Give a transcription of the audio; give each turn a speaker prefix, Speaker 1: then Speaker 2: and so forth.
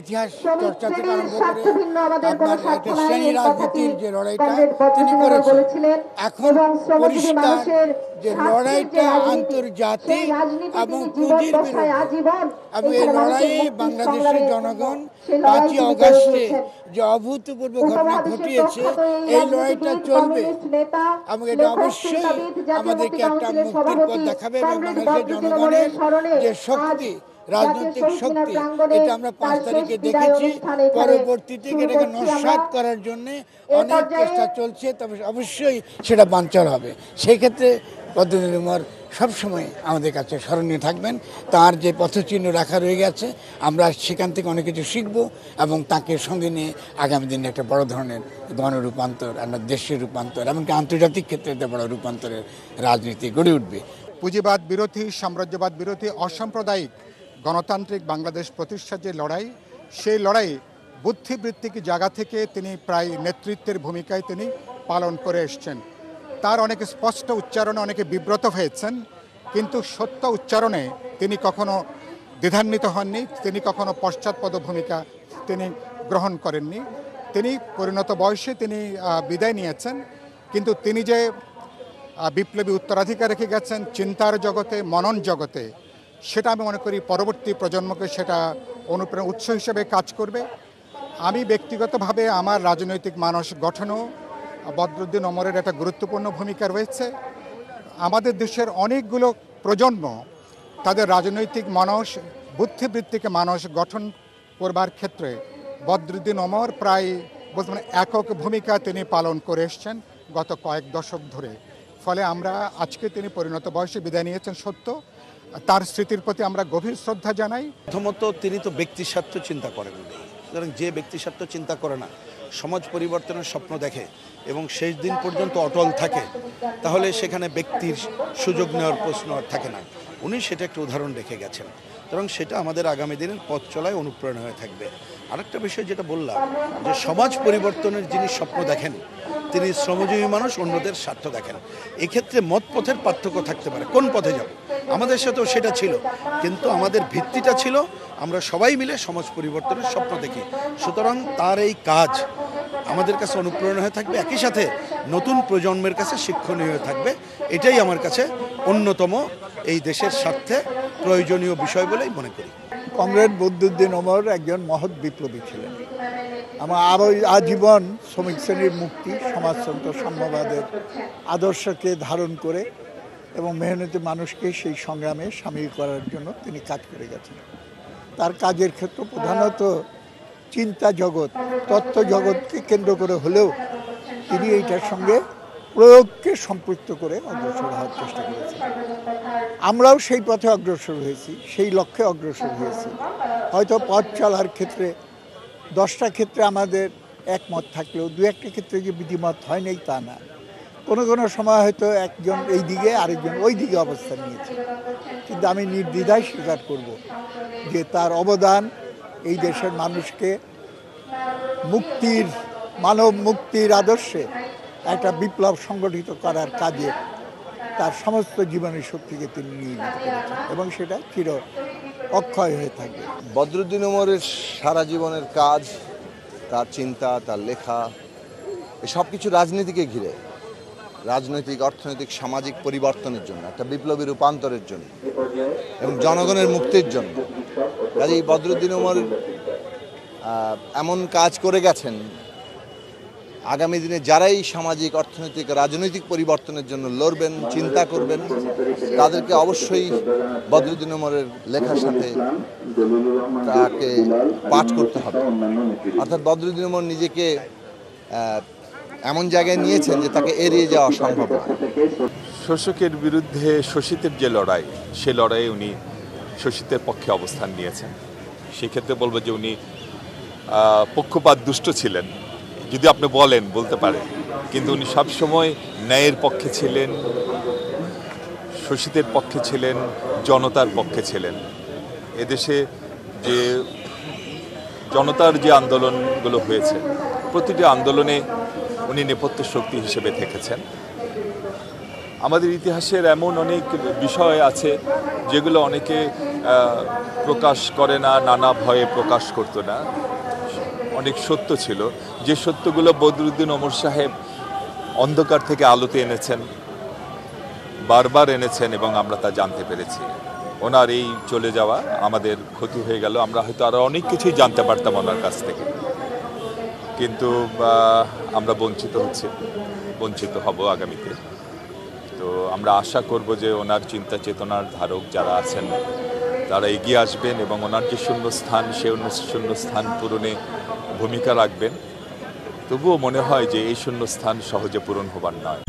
Speaker 1: ইতিহাস চর্চা থেকে আরম্ভ করে আপনার একটা শ্রেণী রাজনীতির যে লড়াইটা তিনি করেছেন, এখন পরিষ্কার যে লড়াইটা আন্তর্জাতিক এবং পুঁজির বিরুদ্ধে। এবং এই লড়াই বাংলাদেশের জনগণ 5ই আগস্টে যে অভূতপূর্ব ঘটনা ঘটিয়েছে, এই লড়াইটা চলবে এবং এটা অবশ্যই আমাদেরকে একটা মুক্তির পথ দেখাবে। এবং বাংলাদেশের জনগণের যে শক্তি, রাজনৈতিক শক্তি, এটা আমরা 5 তারিখে দেখেছি। পরবর্তীতে এটাকে নস্যাৎ করার জন্য অনেক চেষ্টা চলছে, তবে অবশ্যই সেটা বানচাল হবে। সেই ক্ষেত্রে বদরুদ্দিন উমর সবসময় আমাদের কাছে স্মরণীয় থাকবেন। তার যে পথচিহ্ন রাখা রয়ে গেছে, আমরা সেখান থেকে অনেক কিছু শিখব এবং তাকে সঙ্গে নিয়ে আগামী দিনে একটা বড় ধরনের গণরূপান্তর, একটা দেশের রূপান্তর, এমনকি আন্তর্জাতিক ক্ষেত্রে একটা বড় রূপান্তরের রাজনীতি গড়ে উঠবে।
Speaker 2: পুঁজিবাদ বিরোধী, সাম্রাজ্যবাদ বিরোধী, অসাম্প্রদায়িক গণতান্ত্রিক বাংলাদেশ প্রতিষ্ঠার যে লড়াই, সেই লড়াই বুদ্ধিবৃত্তিক জায়গা থেকে তিনি প্রায় নেতৃত্বের ভূমিকায় তিনি পালন করে এসছেন। তার অনেক স্পষ্ট উচ্চারণে অনেকে বিব্রত হয়েছেন, কিন্তু সত্য উচ্চারণে তিনি কখনো দ্বিধান্বিত হননি, তিনি কখনো পশ্চাৎপদ ভূমিকা তিনি গ্রহণ করেননি। তিনি পরিণত বয়সে তিনি বিদায় নিয়েছেন, কিন্তু তিনি যে বিপ্লবী উত্তরাধিকার রেখে গেছেন চিন্তার জগতে, মনন জগতে, সেটা আমি মনে করি পরবর্তী প্রজন্মকে সেটা অনুপ্রেরণা উৎস হিসেবে কাজ করবে। আমি ব্যক্তিগতভাবে আমার রাজনৈতিক মানস গঠনও বদরুদ্দিন ওমরের একটা গুরুত্বপূর্ণ ভূমিকা রয়েছে। আমাদের দেশের অনেকগুলো প্রজন্ম তাদের রাজনৈতিক মানস, বুদ্ধিবৃত্তিক মানস গঠন করবার ক্ষেত্রে বদরুদ্দিন ওমর প্রায় বলতে মানে একক ভূমিকা তিনি পালন করে এসছেন গত কয়েক দশক ধরে। ফলে আমরা আজকে তিনি পরিণত বয়সে বিদায় নিয়েছেন সত্য, তার স্মৃতির প্রতি আমরা গভীর শ্রদ্ধা জানাই।
Speaker 3: প্রথমত তিনি তো ব্যক্তিস্বার্থ চিন্তা করেন, সুতরাং যে ব্যক্তিস্বার্থ চিন্তা করে না, সমাজ পরিবর্তনের স্বপ্ন দেখে এবং শেষ দিন পর্যন্ত অটল থাকে, তাহলে সেখানে ব্যক্তির সুযোগ নেওয়ার প্রশ্ন আর থাকে না। উনি সেটা একটা উদাহরণ রেখে গেছেন, সুতরাং সেটা আমাদের আগামী দিনের পথ চলায় অনুপ্রেরণা হয়ে থাকবে। আরেকটা বিষয় যেটা বললাম, যে সমাজ পরিবর্তনের যিনি স্বপ্ন দেখেন তিনি শ্রমজীবী মানুষ, অন্যদের স্বার্থ দেখেন। এক্ষেত্রে মত পথের পার্থক্য থাকতে পারে, কোন পথে যাব, আমাদের সাথেও সেটা ছিল, কিন্তু আমাদের ভিত্তিটা ছিল আমরা সবাই মিলে সমাজ পরিবর্তনের স্বপ্ন দেখি। সুতরাং তার এই কাজ আমাদের কাছে অনুপ্রেরণা হয়ে থাকবে, একই সাথে নতুন প্রজন্মের কাছে শিক্ষণীয় হয়ে থাকবে। এটাই আমার কাছে অন্যতম এই দেশের স্বার্থে প্রয়োজনীয় বিষয় বলেই মনে করি।
Speaker 4: কমরেড বদরুদ্দিন ওমর একজন মহৎ বিপ্লবী ছিলেন। আমার আরও আজীবন শ্রমিক শ্রেণীর মুক্তি, সমাজতন্ত্র, সাম্যবাদের আদর্শকে ধারণ করে এবং মেহনতি মানুষকে সেই সংগ্রামে সামিল করার জন্য তিনি কাজ করে গেছেন। তার কাজের ক্ষেত্র প্রধানত চিন্তা জগৎ, তত্ত্ব জগৎকে কেন্দ্র করে হলেও তিনি এইটার সঙ্গে প্রয়োগকে সম্পৃক্ত করে অগ্রসর হওয়ার চেষ্টা করেছেন। আমরাও সেই পথে অগ্রসর হয়েছি, সেই লক্ষ্যে অগ্রসর হয়েছি। হয়তো পথ চলার ক্ষেত্রে 10টা ক্ষেত্রে আমাদের একমত থাকলেও 2-1টা ক্ষেত্রে যে বিধিমত হয় নাই তা না। কোনো কোনো সময় হয়তো একজন এই দিকে আরেকজন ওই দিকে অবস্থান নিয়েছে, কিন্তু আমি নির্দ্বিধায় স্বীকার করব যে তার অবদান এই দেশের মানুষকে মুক্তির, মানব মুক্তির আদর্শে একটা বিপ্লব সংগঠিত করার কাজে তার সমস্ত জীবনের শক্তিকে তিনি নিয়োজিত করেছেন এবং সেটা চির অক্ষয় হয়ে থাকবে।
Speaker 5: বদরুদ্দিন ওমরের সারা জীবনের কাজ, তার চিন্তা, তার লেখা, সব কিছু রাজনীতিকে ঘিরে, রাজনৈতিক, অর্থনৈতিক, সামাজিক পরিবর্তনের জন্য, একটা বিপ্লবী রূপান্তরের জন্য এবং জনগণের মুক্তির জন্য। কাজেই বদরুদ্দিন ওমর এমন কাজ করে গেছেন, আগামী দিনে যারাই সামাজিক, অর্থনৈতিক, রাজনৈতিক পরিবর্তনের জন্য লড়বেন, চিন্তা করবেন, তাদেরকে অবশ্যই বদরুদ্দিন ওমরের লেখার সাথে তাকে পাঠ করতে হবে। অর্থাৎ বদরুদ্দিন ওমর নিজেকে এমন জায়গায় নিয়েছেন যে তাকে এড়িয়ে যাওয়া সম্ভব না।
Speaker 6: শোষকের বিরুদ্ধে শোষিতের যে লড়াই, সে লড়াইয়ে উনি শোষিতের পক্ষে অবস্থান নিয়েছেন। সেক্ষেত্রে বলবো যে উনি পক্ষপাত দুষ্ট ছিলেন, যদি আপনি বলতে পারেন, কিন্তু উনি সবসময় ন্যায়ের পক্ষে ছিলেন, শোষিতের পক্ষে ছিলেন, জনতার পক্ষে ছিলেন। এদেশে যে জনতার যে আন্দোলনগুলো হয়েছে, প্রতিটি আন্দোলনে উনি নেপথ্য শক্তি হিসেবে থেকেছেন। আমাদের ইতিহাসের এমন অনেক বিষয় আছে যেগুলো অনেকে প্রকাশ করে না, নানা ভয়ে প্রকাশ করতো না। অনেক সত্য ছিল, যে সত্যগুলো বদরুদ্দীন ওমর সাহেব অন্ধকার থেকে আলোতে এনেছেন, বারবার এনেছেন, এবং আমরা তা জানতে পেরেছি। ওনার এই চলে যাওয়া আমাদের ক্ষতি হয়ে গেল। আমরা হয়তো আরও অনেক কিছুই জানতে পারতাম ওনার কাছ থেকে, কিন্তু আমরা বঞ্চিত হব আগামীতে। তো আমরা আশা করব যে ওনার চিন্তা চেতনার ধারক যারা আছেন তারা এগিয়ে আসবেন এবং ওনার যে শূন্যস্থান, সে শূন্যস্থান পূরণে ভূমিকা রাখবেন। তবুও মনে হয় যে এই শূন্যস্থান সহজে পূরণ হবার নয়।